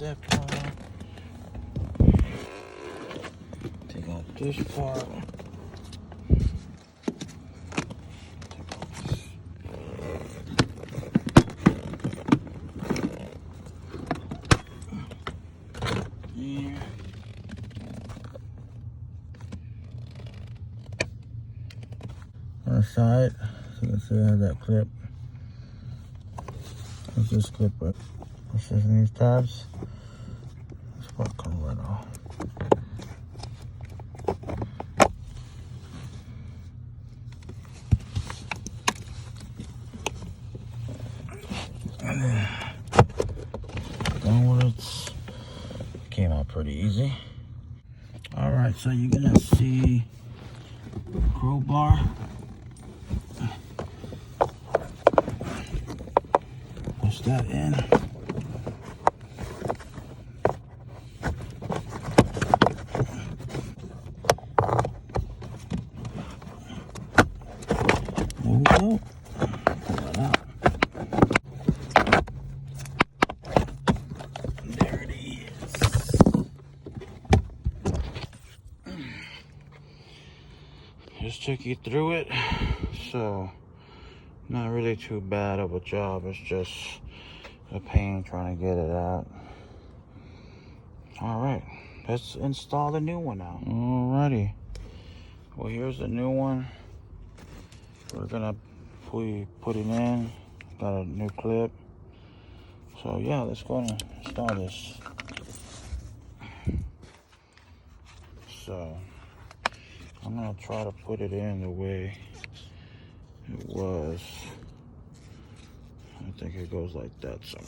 that part. Take out this part. Yeah. On the side, so you can see I have that clip. Let's just clip it. Push this in these tabs. This part comes right off. And then downwards. Came out pretty easy. Alright, so you're gonna see crowbar. Push that in. There we go. Pull that out. There it is. Just took you through it. So, not really too bad of a job. It's just a pain trying to get it out. Alright, let's install the new one now. Alrighty. Well, here's the new one. We're gonna put it in. Got a new clip. So yeah, let's go and install this. So I'm gonna try to put it in the way it was. I think it goes like that. So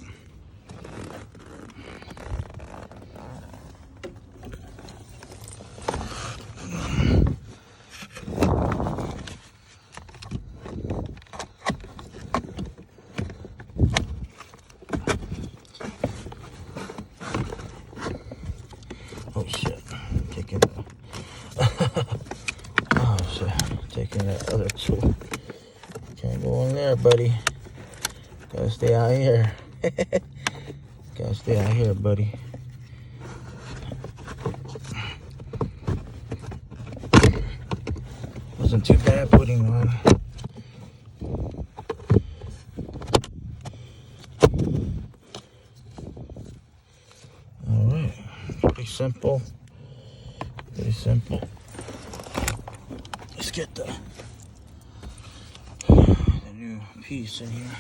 oh shit, taking the oh shit, taking that other tool. Can't go in there, buddy. Gotta stay out here. Gotta stay out here, buddy. Wasn't too bad putting on. Alright, pretty simple. Pretty simple. Let's get the new piece in here.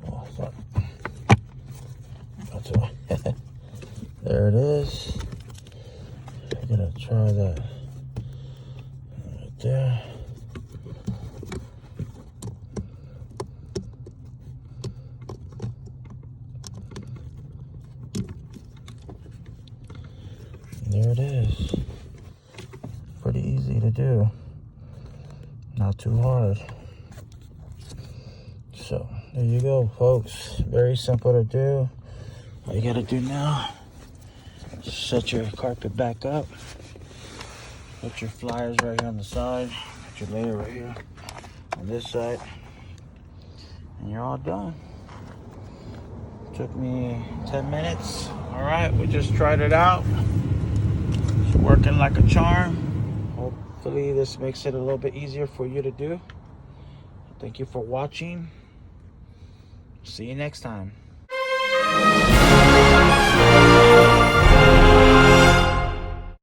Oh, fuck. That's all. There it is. I'm gonna try that right there. There it is. Pretty easy to do. Not too hard. So, there you go, folks. Very simple to do. All you gotta do now, set your carpet back up. Put your flyers right here on the side. Put your layer right here on this side. And you're all done. Took me 10 minutes. All right, we just tried it out. It's working like a charm. Hopefully this makes it a little bit easier for you to do. Thank you for watching. See you next time.